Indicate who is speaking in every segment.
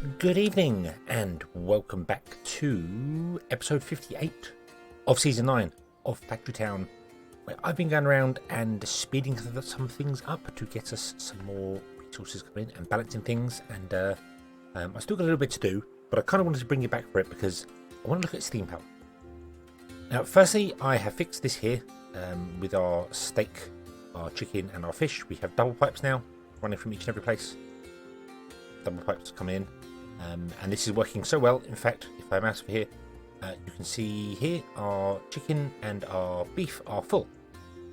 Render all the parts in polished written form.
Speaker 1: Good evening and welcome back to episode 58 of season 9 of Factory Town, where I've been going around and speeding some things up to get us some more resources coming in and balancing things, and I still got a little bit to do, but I kind of wanted to bring you back for it because I want to look at steam power. Now firstly, I have fixed this here with our steak, our chicken and our fish. We have double pipes now running from each and every place. Double pipes coming in. And this is working so well. In fact, if I mouse over here, you can see here our chicken and our beef are full.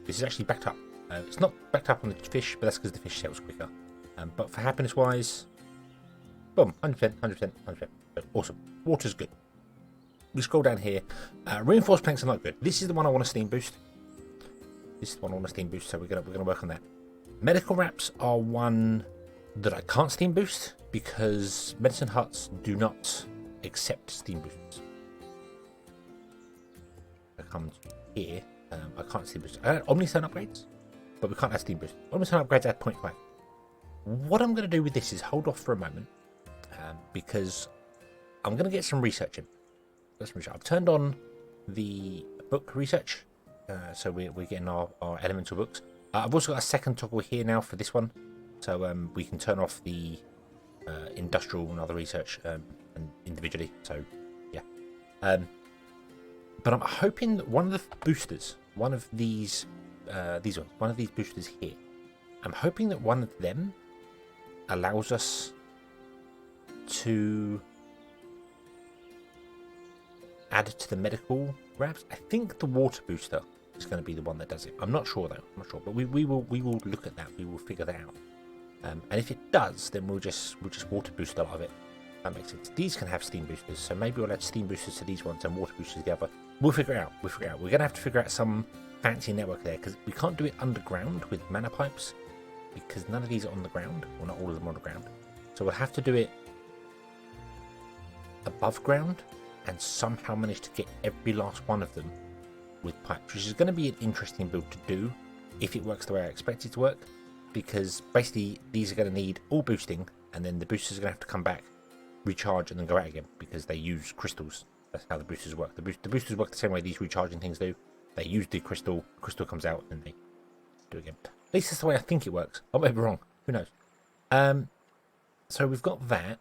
Speaker 1: This is actually backed up. It's not backed up on the fish, but that's because the fish settles quicker. But for happiness wise, boom, 100%, 100%, 100%. Awesome. Water's good. We scroll down here. Reinforced planks are not good. This is the one I want to steam boost. This is the one I want to steam boost, so we're gonna work on that. Medical wraps are one that I can't steam boost because medicine huts do not accept steam boosts. I come here, I can't steam boost. I Omnicell upgrades, but we can't add steam boost. Omnicell upgrades add 0.5. What I'm going to do with this is hold off for a moment because I'm going to get some research in. I've turned on the book research, so we're getting our elemental books. I've also got a second toggle here now for this one. So we can turn off the industrial and other research and individually. So yeah, but I'm hoping that one of the boosters, one of these boosters here, I'm hoping that one of them allows us to add to the medical grabs. I think the water booster is going to be the one that does it. I'm not sure though. I'm not sure, but we will look at that. We will figure that out. And if it does, then we'll just water boost a lot of it. That makes sense. These can have steam boosters, so maybe we'll add steam boosters to these ones and water boosters to the other. We'll figure it out. We're going to have to figure out some fancy network there because we can't do it underground with mana pipes because none of these are on the ground, or not all of them are on the ground. So we'll have to do it above ground and somehow manage to get every last one of them with pipes, which is going to be an interesting build to do if it works the way I expect it to work. Because basically these are going to need all boosting, and then the boosters are going to have to come back, recharge, and then go out again because they use crystals. That's how the boosters work. The boosters work the same way these recharging things do. They use the crystal comes out, and they do it again. At least that's the way I think it works. I might be wrong. Who knows? So we've got that.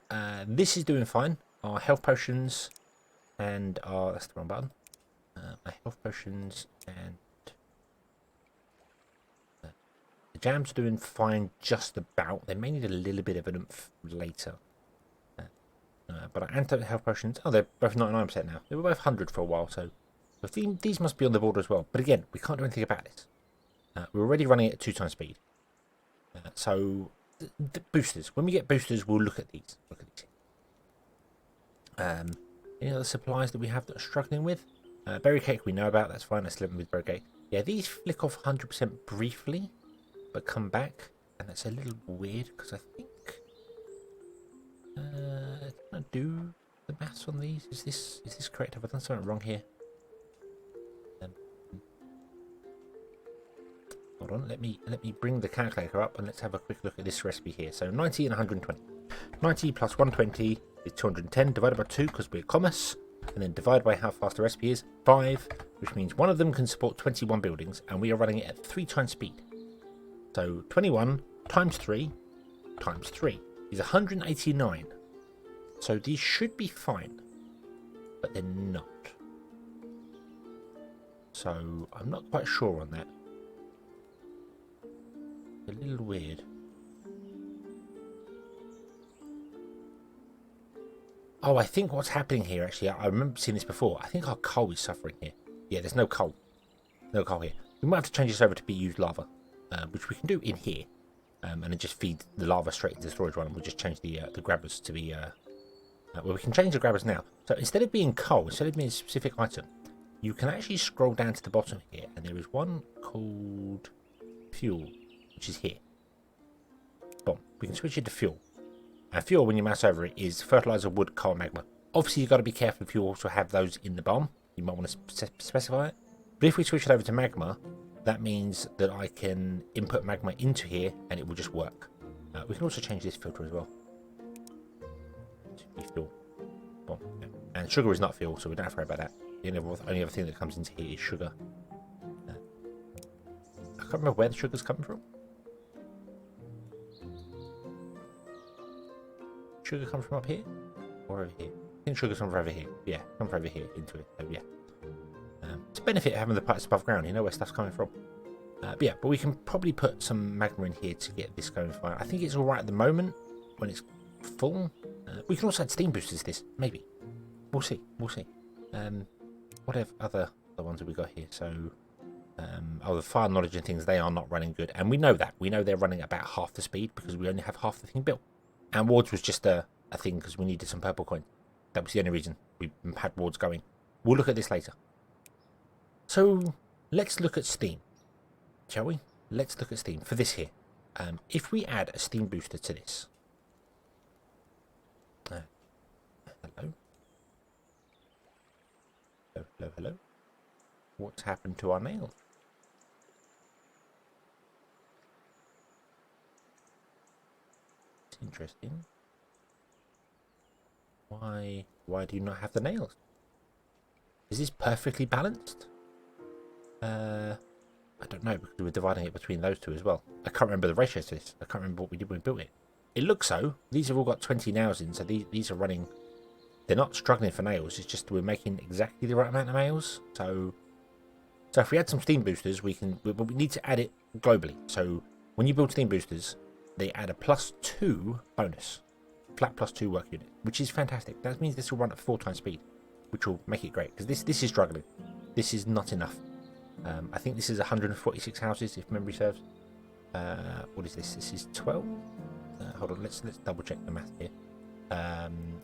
Speaker 1: This is doing fine. Our health potions and our... That's the wrong button. Our health potions and... jams are doing fine just about. They may need a little bit of an oomph later. But our antidote health potions, they're both 99% now. They were both 100 for a while, so these must be on the border as well. But again, we can't do anything about this. We're already running it at 2 times speed. So the boosters, when we get boosters, we'll look at these. Any other supplies that we have that are struggling with? Berry cake we know about, that's fine. Let's live with berry cake. Yeah, these flick off 100% briefly, but come back, and that's a little weird because I think can I do the maths on these? Is this correct? Have I done something wrong here? Hold on, let me bring the calculator up and let's have a quick look at this recipe here. So 90 and 120. 90 plus 120 is 210 divided by 2 because we're commerce, and then divide by how fast the recipe is, 5, which means one of them can support 21 buildings, and we are running it at 3 times speed. So 21 times 3 is 189. So these should be fine, but they're not. So I'm not quite sure on that. A little weird. Oh, I think what's happening here, actually, I remember seeing this before. I think our coal is suffering here. Yeah, there's no coal. No coal here. We might have to change this over to be used lava. Which we can do in here, and then just feed the lava straight into the storage one, and we'll just change the grabbers to be well, we can change the grabbers now. So instead of being coal, instead of being a specific item, you can actually scroll down to the bottom here, and there is one called fuel, which is here. Boom. We can switch it to fuel, and fuel, when you mouse over it, is fertilizer, wood, coal, magma. Obviously you've got to be careful if you also have those in the bomb. You might want to specify it, but if we switch it over to magma, that means that I can input magma into here and it will just work. We can also change this filter as well. be fuel. Well, yeah. And sugar is not fuel, so we don't have to worry about that. The only other thing that comes into here is sugar. I can't remember where the sugar's coming from. Sugar comes from up here or over here? I think sugar's from over here. Yeah, come from over here into it. So yeah, it's a benefit of having the pipes above ground. You know where stuff's coming from. But we can probably put some magma in here to get this going fine. I think it's all right at the moment when it's full. We can also add steam boosters to this, maybe. We'll see. We'll see. What other ones have we got here? So, the fire knowledge and things, they are not running good, and we know that. We know they're running about half the speed because we only have half the thing built. And wards was just a thing because we needed some purple coin. That was the only reason we had wards going. We'll look at this later. So let's look at steam, shall we? Let's look at steam for this here. If we add a steam booster to this. Hello. Hello. What's happened to our nails? It's interesting. Why do you not have the nails? Is this perfectly balanced? I don't know, because we're dividing it between those two as well. I can't remember the ratios to this. I can't remember what we did when we built it. It looks so. These have all got 20 nails in, so these are running. They're not struggling for nails. It's just we're making exactly the right amount of nails. So if we add some steam boosters, we need to add it globally. So when you build steam boosters, they add a +2 bonus, flat +2 work unit, which is fantastic. That means this will run at 4 times speed, which will make it great because this is struggling. This is not enough. I think this is 146 houses if memory serves. What is this? This is 12. Hold on, let's double check the math here.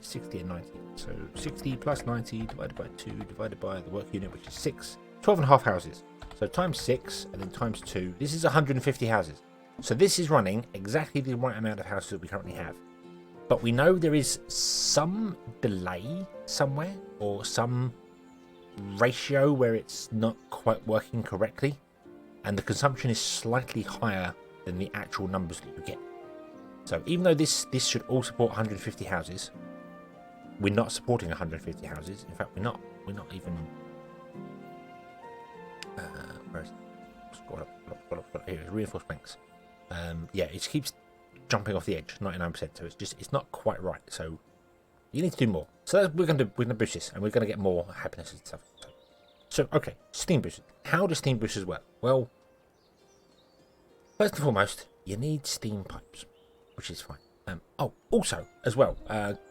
Speaker 1: 60 and 90. So 60 plus 90 divided by 2 divided by the work unit, which is 6. 12.5 houses. So times 6 and then times 2. This is 150 houses. So this is running exactly the right amount of houses that we currently have. But we know there is some delay somewhere or some ratio where it's not quite working correctly. And the consumption is slightly higher than the actual numbers that you get. So even though this should all support 150 houses, we're not supporting 150 houses. In fact, we're not even. Where is it? Scroll up. Here, reinforced planks. Yeah, it keeps jumping off the edge, 99%. So it's not quite right. So you need to do more. So we're gonna boost this, and we're gonna get more happiness and stuff. So okay, steam boosters. How do steam boosters work? Well, first and foremost, you need steam pipes, which is fine. Also, as well,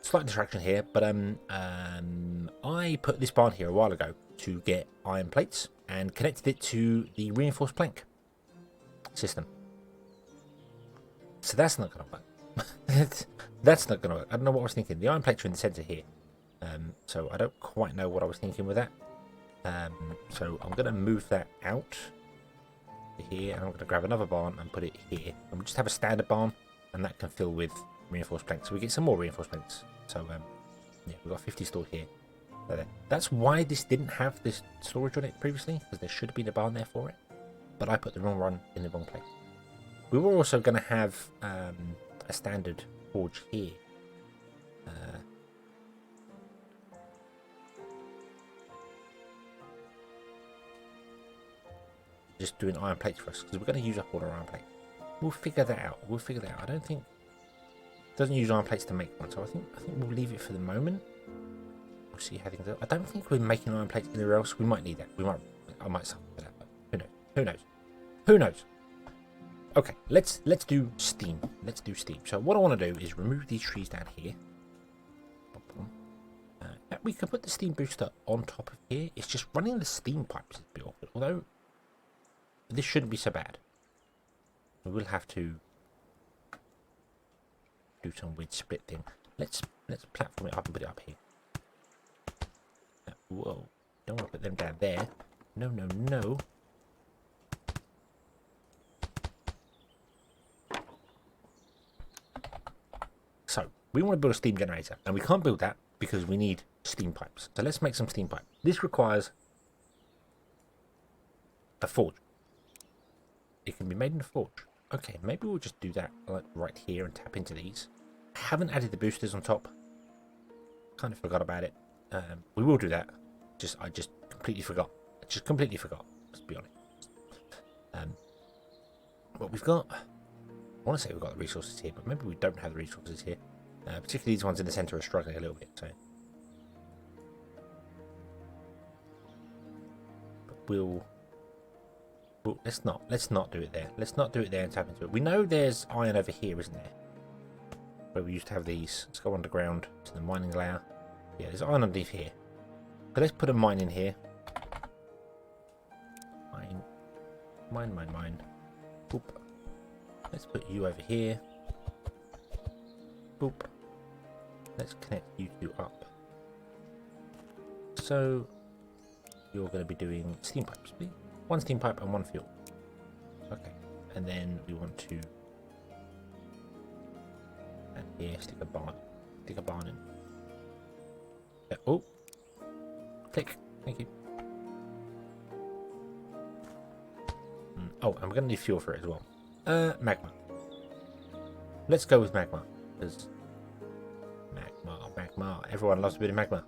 Speaker 1: slight distraction here, but I put this barn here a while ago to get iron plates and connected it to the reinforced plank system. So that's not going to work. That's not going to work. I don't know what I was thinking. The iron plates are in the center here, so I don't quite know what I was thinking with that. So I'm going to move that out to here, and I'm going to grab another barn and put it here, and we just have a standard barn. And that can fill with reinforced planks. So we get some more reinforced planks. So, yeah, we've got 50 stored here. So there. That's why this didn't have this storage on it previously, because there should have been a barn there for it. But I put the wrong one in the wrong place. We were also going to have a standard forge here. Just doing iron plates for us, because we're going to use up all our iron plates. We'll figure that out. I don't think it doesn't use iron plates to make one, so I think we'll leave it for the moment. We'll see how things go. I don't think we're making iron plates anywhere else. We might need that. I might suffer for that, but who knows? Okay, let's do steam. So what I want to do is remove these trees down here. We can put the steam booster on top of here. It's just running the steam pipes is a bit awkward, although this shouldn't be so bad. We will have to do some weird split thing. Let's platform it up and put it up here. Whoa! Don't want to put them down there. No. So we want to build a steam generator, and we can't build that because we need steam pipes. So let's make some steam pipe. This requires a forge. It can be made in a forge. Okay, maybe we'll just do that like right here and tap into these. I haven't added the boosters on top. kind of forgot about it. We will do that. I just completely forgot. Let's be honest. What we've got, I want to say we've got the resources here, but maybe we don't have the resources here. Particularly these ones in the centre are struggling a little bit. So, but we'll let's not do it there. Let's not do it there and tap into it. We know there's iron over here, isn't there? Where we used to have these. Let's go underground to the mining layer. Yeah, there's iron underneath here. So let's put a mine in here. Mine. Boop. Let's put you over here. Boop. Let's connect you two up. So you're going to be doing steam pipes, please. One steam pipe and one fuel. Okay. And then we want to, and here, stick a barn in. Oh, click. Thank you. Oh, and we're going to need fuel for it as well. Magma. Let's go with magma. Because magma. Everyone loves a bit of magma.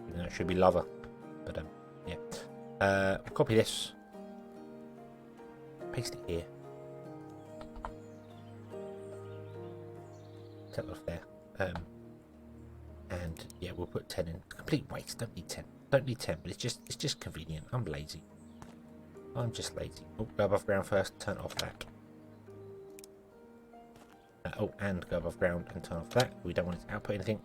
Speaker 1: Even though it should be lava. But, yeah. Copy this. Paste it here. Set that off there. And yeah, we'll put 10 in. Complete waste. Don't need 10. But it's just convenient. I'm lazy. I'm just lazy. Oh, go above ground first. Turn off that. And go above ground and turn off that. We don't want it to output anything.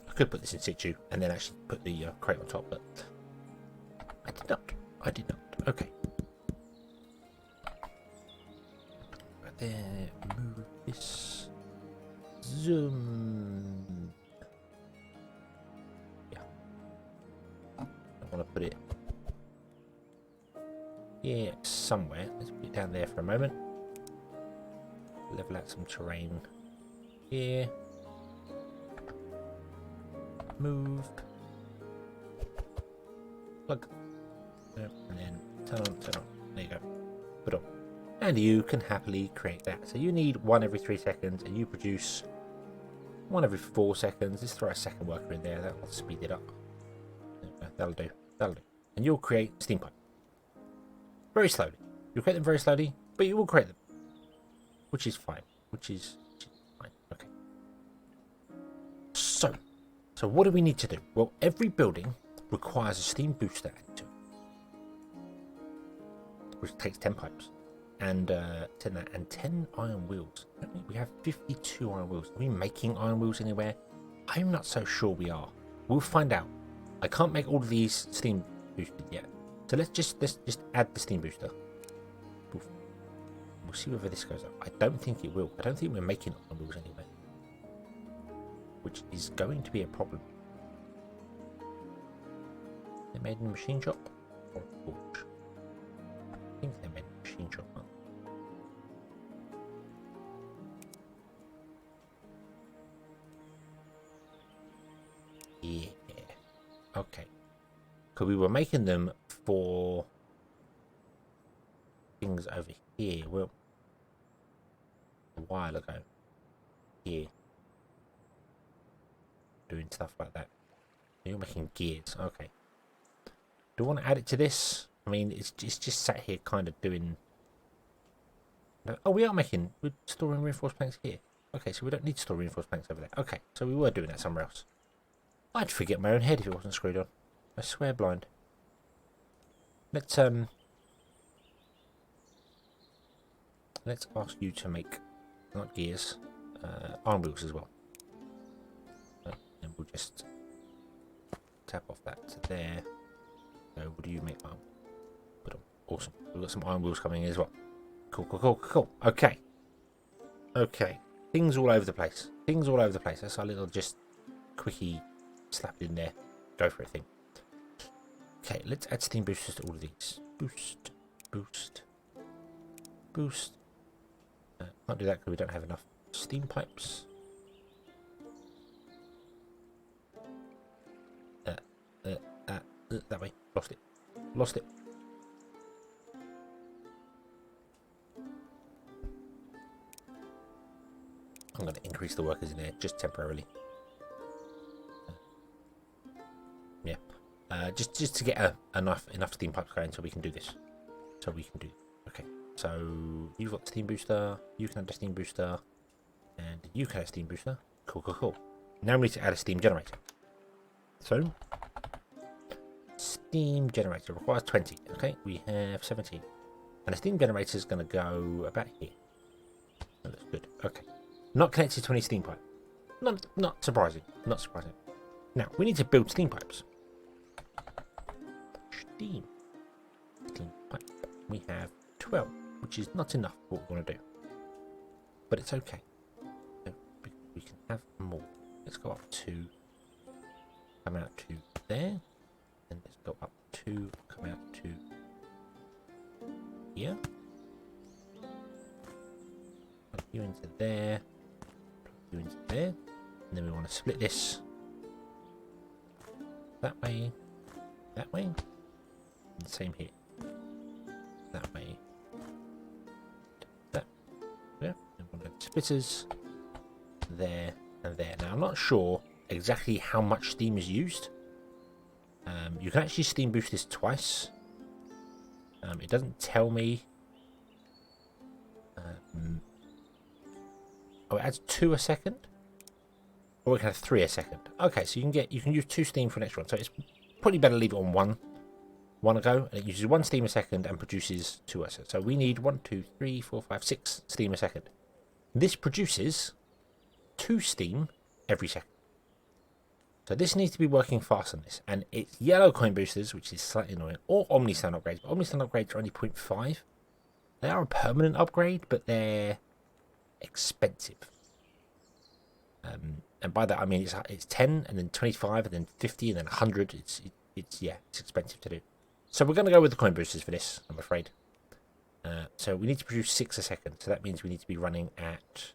Speaker 1: I could put this in situ and then actually put the crate on top, but I did not. Okay. Right there. Move this. Zoom. Yeah. I want to put it here somewhere. Let's put it down there for a moment. Level out some terrain here. Move. Plug. And then turn on. There you go. Put on. And you can happily create that. So you need one every 3 seconds, and you produce one every 4 seconds. Let's throw a second worker in there. That will speed it up. That'll do. And you'll create steam pipe. Very slowly. You'll create them very slowly, but you will create them. Which is fine. Which is fine. Okay. So what do we need to do? Well, every building requires a steam booster added to it, which takes 10 pipes and 10 iron wheels. We have 52 iron wheels. Are we making iron wheels anywhere? I'm not so sure we are. We'll find out. I can't make all of these steam boosted yet, so let's just add the steam booster. Poof. We'll see whether this goes up. I don't think it will. I don't think we're making iron wheels anywhere, which is going to be a problem. They're made in a machine shop or a forge? I think they're made in a machine shop. Yeah. Okay. Because we were making them for things over here. Well, a while ago. Here. Doing stuff like that. You're making gears. Okay. Do I want to add it to this? I mean, it's just sat here kind of doing... Oh, we're storing reinforced planks here. Okay, so we don't need to store reinforced planks over there. Okay, so we were doing that somewhere else. I'd forget my own head if it wasn't screwed on. I swear blind. Let's ask you to make, not gears, iron wheels as well. And we'll just tap off that to there. So what do you make? Put on. Awesome. We've got some iron wheels coming in as well. Cool. Okay. Things all over the place. That's our little just quickie slapped in there. Go for it thing. Okay, let's add steam boosters to all of these. Boost. Can't do that because we don't have enough steam pipes. That way. Lost it. I'm going to increase the workers in there just temporarily. Yeah, just to get enough steam pipes going so we can do this. Okay, so you've got the steam booster, you can add the steam booster, and you can add a steam booster. Cool. Now we need to add a steam generator. So, steam generator requires 20. Okay, we have 17. And the steam generator is going to go about here. That looks good. Okay. Not connected to any steam pipe. Not surprising. Now, we need to build steam pipes. Steam pipe. We have 12, which is not enough for what we want to do. But it's okay. So we can have more. Let's go up to, come out to there. And let's go up to, come out to here. Plug you into there. Plug you into there. And then we want to split this that way. And same here. That way. That. Yeah. And we'll have splitters there and there. Now I'm not sure exactly how much steam is used. You can actually steam boost this twice. It doesn't tell me. Oh, it adds 2 a second, or we can have 3 a second. Okay, so you can use 2 steam for an extra one. So it's probably better to leave it on one go, and it uses 1 steam a second and produces 2 a second. So we need 1, 2, 3, 4, 5, 6 steam a second. This produces 2 steam every second. So this needs to be working fast on this, and it's yellow coin boosters, which is slightly annoying, or Omnistand upgrades. But Omnistand upgrades are only 0.5. They are a permanent upgrade, but they're expensive. And by that I mean it's 10, and then 25, and then 50, and then 100. It's expensive to do. So we're going to go with the coin boosters for this, I'm afraid. So we need to produce 6 a second. So that means we need to be running at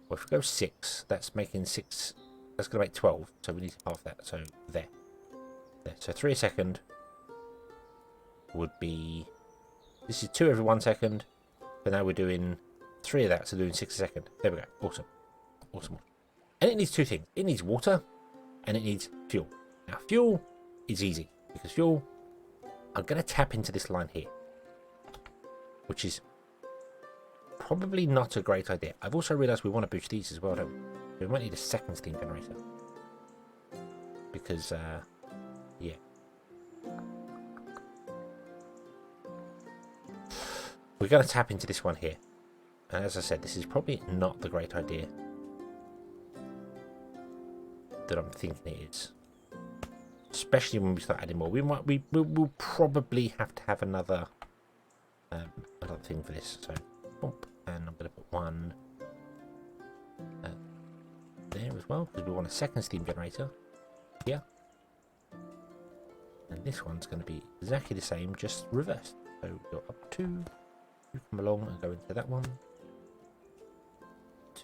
Speaker 1: well, if we go 6, that's making 6. That's going to make 12. So we need half that. So there. So 3 a second would be. This is 2 every 1 second. But now we're doing 3 of that. So doing 6 a second. There we go. Awesome. And it needs 2 things. It needs water, and it needs fuel. Now fuel is easy because fuel. I'm going to tap into this line here, which is probably not a great idea. I've also realised we want to boost these as well, don't we? We might need a second steam generator. Because, yeah. We're going to tap into this one here. And as I said, this is probably not the great idea that I'm thinking it is. Especially when we start adding more. We'll probably have to have another thing for this. So, bump. And I'm going to put one there as well, because we want a second steam generator here. And this one's going to be exactly the same, just reversed. So go up 2, you come along and go into that one.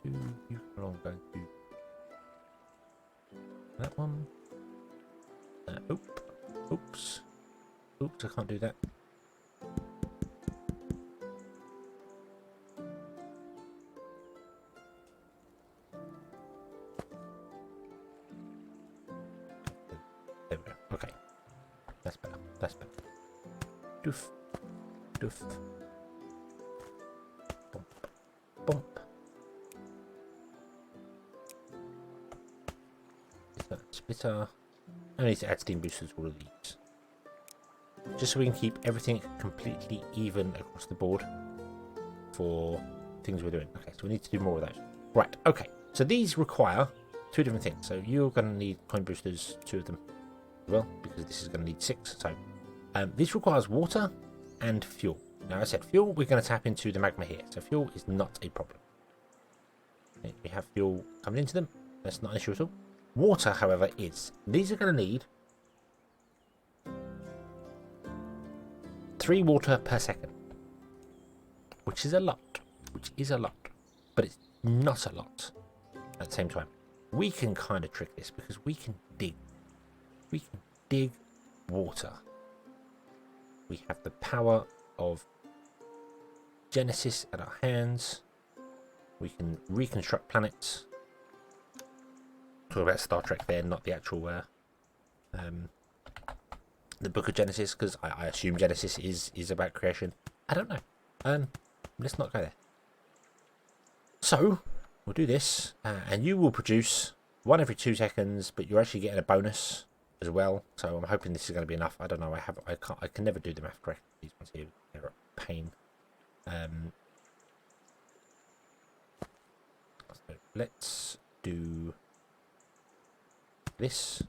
Speaker 1: 2, you come along and go into that one. Oops, I can't do that. There we go. Okay. That's better. Doof. Bump. Is that splitter? I need to add steam boosters to all of these. Just so we can keep everything completely even across the board for things we're doing. Okay, so we need to do more of those. Right, okay. So these require 2 different things. So you're going to need coin boosters, 2 of them. Well, because this is going to need 6. So this requires water and fuel. Now I said fuel, we're going to tap into the magma here. So fuel is not a problem. Okay, we have fuel coming into them. That's not an issue at all. Water, however, is. These are going to need 3 water per second. Which is a lot. But it's not a lot at the same time. We can kind of trick this because we can dig. We can dig water. We have the power of Genesis at our hands. We can reconstruct planets. Talk about Star Trek there, not the actual the Book of Genesis, because I assume Genesis is about creation. I don't know. Let's not go there. So we'll do this, and you will produce one every 2 seconds, but you're actually getting a bonus as well. So I'm hoping this is going to be enough. I don't know. I can never do the math correctly. These ones here, they're a pain. So let's do this.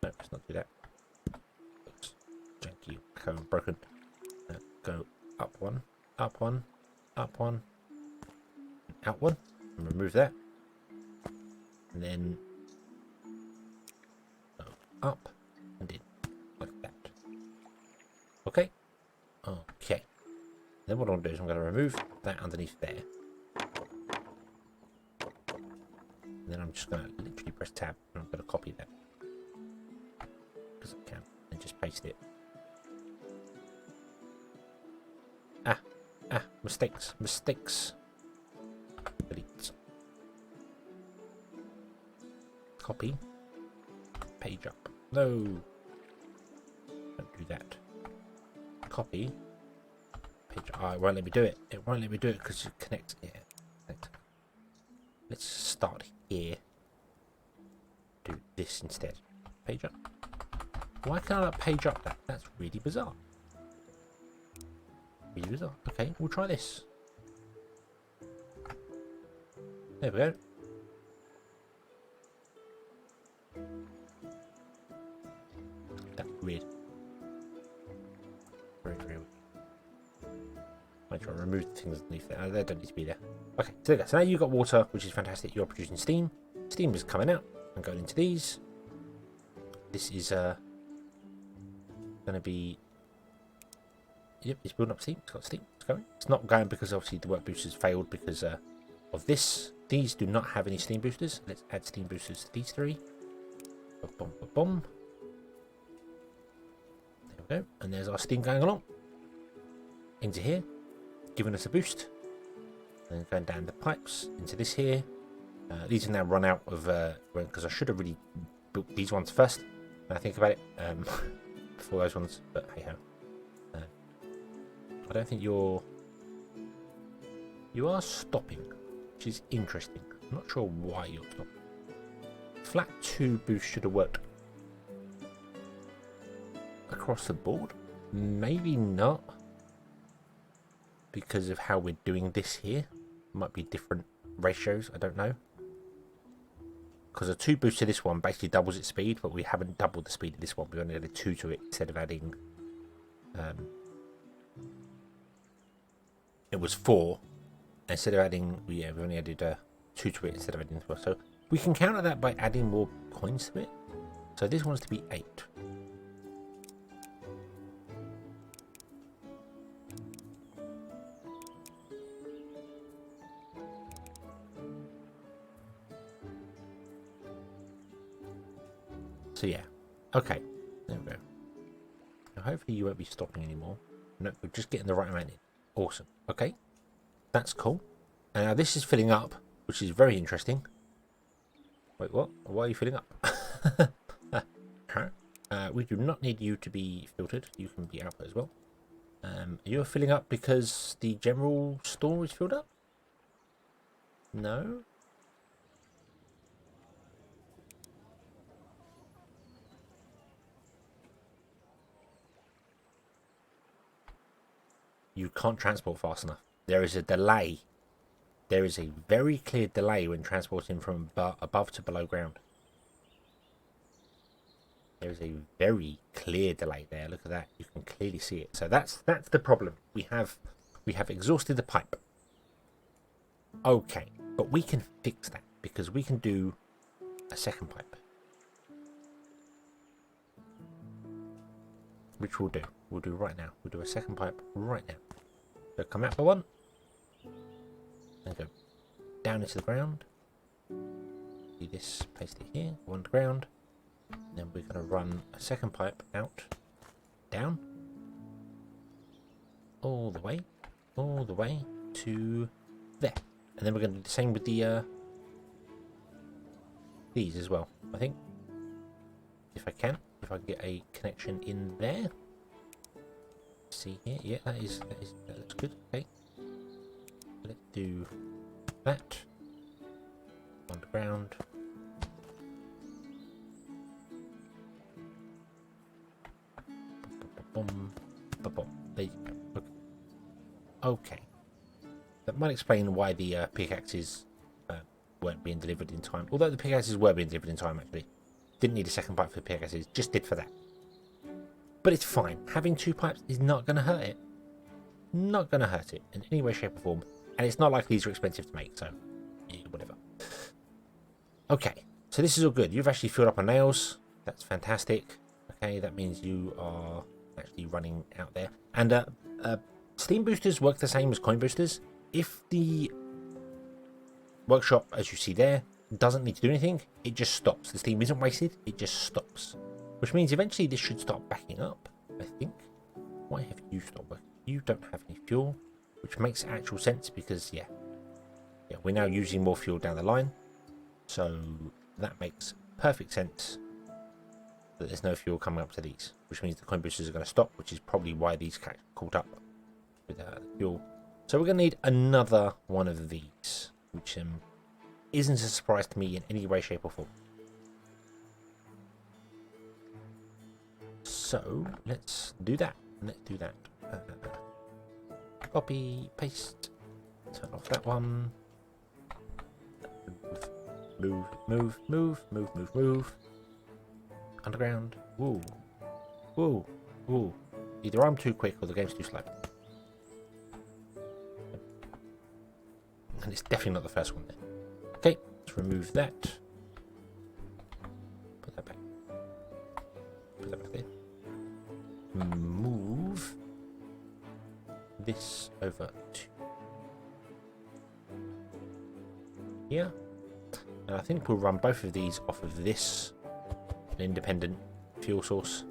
Speaker 1: No, let's not do that. Looks janky, code broken. Go up one, up one, up one, out one, and remove that. And then go up and in, like that. Okay? Okay. Then what I'm going to do is I'm going to remove that underneath there. And then I'm just going to literally press tab and I'm going to copy that. Because I can. And just paste it. Mistakes. Delete. Copy. Page up. No. Don't do that. Copy. Page up. Oh, it won't let me do it. It won't let me do it because you connect here. Let's start here. Do this instead. Page up. Why can't I not page up that? That's really bizarre. Really bizarre. Okay, we'll try this. There we go. That's weird. Very weird. Make sure I remove the things underneath there. They don't need to be there. Okay, so there you go. So now you've got water, which is fantastic. You're producing steam. Steam is coming out and going into these. This is going to be. Yep, it's building up steam. It's got steam. It's going. It's not going because obviously the work boosters failed because of this. These do not have any steam boosters. Let's add steam boosters to these three. Boom, boom, boom. There we go. And there's our steam going along into here, giving us a boost. And going down the pipes into this here. These are now run out of because I should have really built these ones first. When I think about it, before those ones. But hey ho. I don't think you are stopping, which is interesting. I'm not sure why you're stopping. Flat 2 boost should have worked across the board. Maybe not, because of how we're doing this here. Might be different ratios. I don't know. Because a 2 boost to this one basically doubles its speed, but we haven't doubled the speed of this one. We only added 2 to it instead of adding. It was 4. Instead of adding, we only added 2 to it instead of adding 4. So we can counter that by adding more coins to it. So this one's to be 8. So yeah, okay, there we go. Now hopefully you won't be stopping anymore. No, we're just getting the right amount in. Awesome. Okay, that's cool. And now this is filling up, which is very interesting. Wait, what? Why are you filling up? We do not need you to be filtered. You can be output as well. You're filling up because the general store is filled up? No? You can't transport fast enough. There is a delay. There is a very clear delay when transporting from above to below ground. There is a very clear delay there. Look at that. You can clearly see it. So that's the problem. We have exhausted the pipe. Okay, but we can fix that because we can do a second pipe, which we'll do. We'll do right now. We'll do a second pipe right now. So come out for one. And go down into the ground. Do this, paste it here, one to ground. And then we're going to run a second pipe out, down, all the way to there. And then we're going to do the same with the these as well, I think. If I can get a connection in there. See here, yeah, that looks good. Okay, let's do that on the ground. There you go. Okay. That might explain why the pickaxes weren't being delivered in time. Although the pickaxes were being delivered in time, actually. Didn't need a second pipe for the pickaxes, just did for that. But it's fine. Having 2 pipes is not going to hurt it. Not going to hurt it in any way, shape or form. And it's not like these are expensive to make, so yeah, whatever. Okay, so this is all good. You've actually filled up on nails. That's fantastic. Okay, that means you are actually running out there. And steam boosters work the same as coin boosters. If the workshop, as you see there, doesn't need to do anything, it just stops. The steam isn't wasted, it just stops. Which means eventually this should start backing up, I think. Why have you stopped working? You don't have any fuel, which makes actual sense because, yeah, we're now using more fuel down the line. So that makes perfect sense that there's no fuel coming up to these, which means the coin boosters are going to stop, which is probably why these caught up with the fuel. So we're going to need another one of these, which isn't a surprise to me in any way, shape or form. So let's do that. Copy, paste, turn off that one. Move. Underground. Woo. Either I'm too quick or the game's too slow. And it's definitely not the first one there. Okay, let's remove that. Put that back there. Move this over to here. And I think we'll run both of these off of this independent fuel source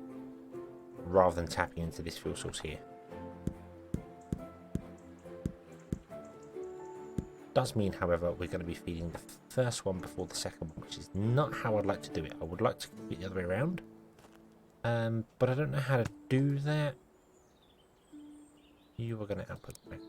Speaker 1: rather than tapping into this fuel source here. Does mean, however, we're going to be feeding the first one before the second one, which is not how I'd like to do it. I would like to keep it the other way around, but I don't know how to do that. You are going to output back.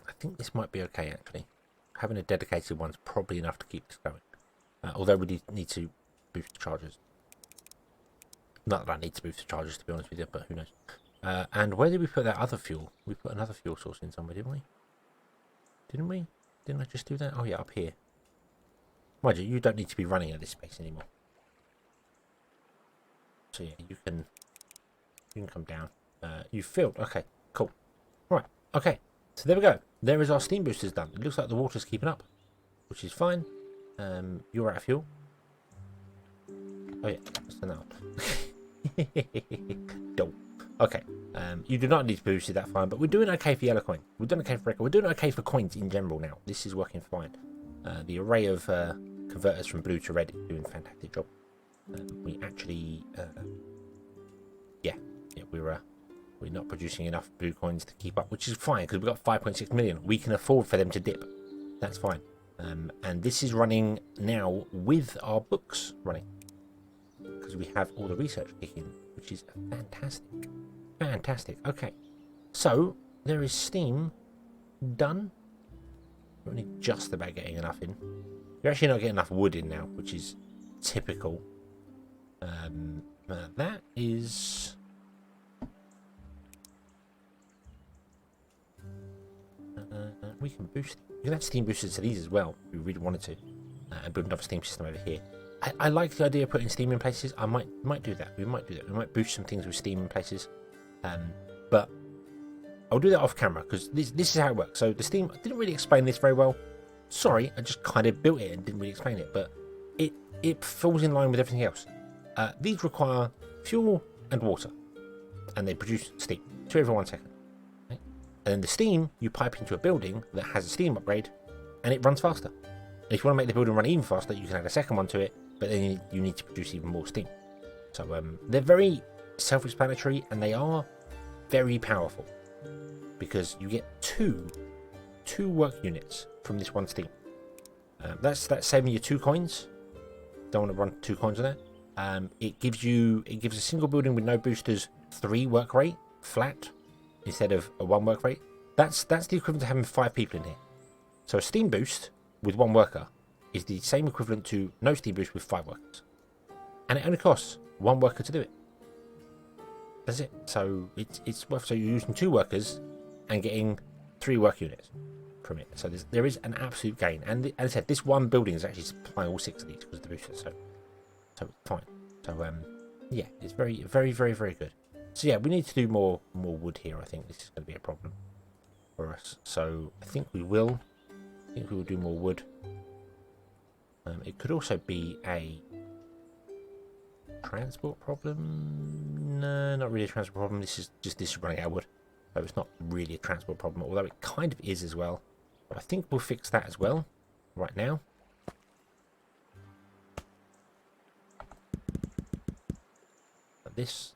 Speaker 1: I think this might be okay, actually. Having a dedicated one's probably enough to keep this going. Although we need to boost the chargers. Not that I need to boost the chargers, to be honest with you, but who knows. And where did we put that other fuel? We put another fuel source in somewhere, didn't we? Didn't I just do that? Oh yeah, up here. Mind you don't need to be running at this space anymore. So yeah, you can come down. You filled. Okay, cool. Right, okay. So there we go. There is our steam boosters done. It looks like the water's keeping up, which is fine. You're out of fuel. Oh yeah, let's turn that on. Dope. Okay. You do not need to boost it that fine, but we're doing okay for yellow coin. We're doing okay for red coin. We're doing okay for coins in general now. This is working fine. The array of converters from blue to red is doing a fantastic job. We actually, we're not producing enough blue coins to keep up, which is fine because we've got 5.6 million. We can afford for them to dip. That's fine. And this is running now with our books running because we have all the research kicking, which is fantastic. Fantastic. Okay. So there is steam done. We're only just about getting enough in. You're actually not getting enough wood in now, which is typical. That is... we can boost. We can add steam boosters to these as well if we really wanted to, and build another steam system over here. I like the idea of putting steam in places. I might do that. We might do that. We might boost some things with steam in places, but I'll do that off camera because this is how it works. So the steam, I didn't really explain this very well. Sorry, I just kind of built it and didn't really explain it, but it falls in line with everything else. These require fuel and water, and they produce steam. 2 every 1 second. And then the steam you pipe into a building that has a steam upgrade, and it runs faster. And if you want to make the building run even faster, you can add a second one to it, but then you need to produce even more steam. So they're very self-explanatory, and they are very powerful because you get two work units from this one steam. That's saving you 2 coins. Don't want to run 2 coins on there. It gives a single building with no boosters 3 work rate flat instead of a 1 work rate. That's the equivalent to having 5 people in here. So a steam boost with 1 worker is the same equivalent to no steam boost with 5 workers, and it only costs 1 worker to do it. That's it. So it's worth. So you're using 2 workers and getting 3 work units from it. So there is an absolute gain. And as I said, this one building is actually supplying all 6 of these because of the boosters. So it's fine. So yeah, it's very, very, very, very good. So yeah, we need to do more wood here. I think this is going to be a problem for us. So I think we will. I think we will do more wood. It could also be a transport problem. No, not really a transport problem. This is running out of wood. So it's not really a transport problem, although it kind of is as well. But I think we'll fix that as well right now. Like this.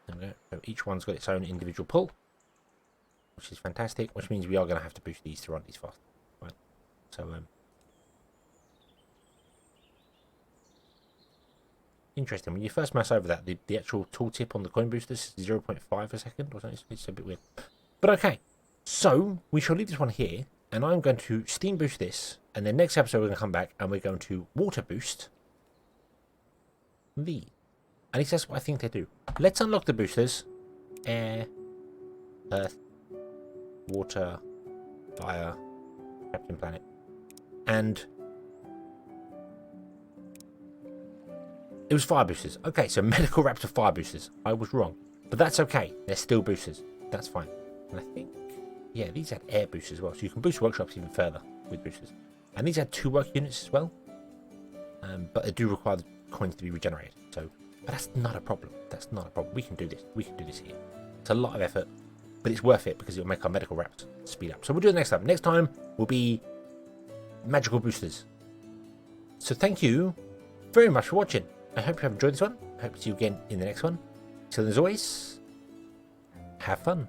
Speaker 1: There we go. So each one's got its own individual pull, which is fantastic, which means we are going to have to boost these to run these fast. Right. So interesting. When you first mouse over that, the actual tooltip on the coin boosters is 0.5 a second or something. It's a bit weird. But okay, so we shall leave this one here, and I'm going to steam boost this, and then next episode we're going to come back and we're going to water boost the. At least that's what I think they do. Let's unlock the boosters. Air, earth, water, fire, Captain Planet, and it was fire boosters. Okay, so medical wraps are fire boosters. I was wrong. But that's okay. They're still boosters. That's fine. And I think, yeah, these had air boosters as well. So you can boost workshops even further with boosters. And these had 2 work units as well. But they do require the coins to be regenerated. So, but that's not a problem. That's not a problem. We can do this. We can do this here. It's a lot of effort, but it's worth it because it'll make our medical wraps speed up. So we'll do it next time. Next time will be magical boosters. So thank you very much for watching. I hope you have enjoyed this one. I hope to see you again in the next one. Till then, as always, have fun.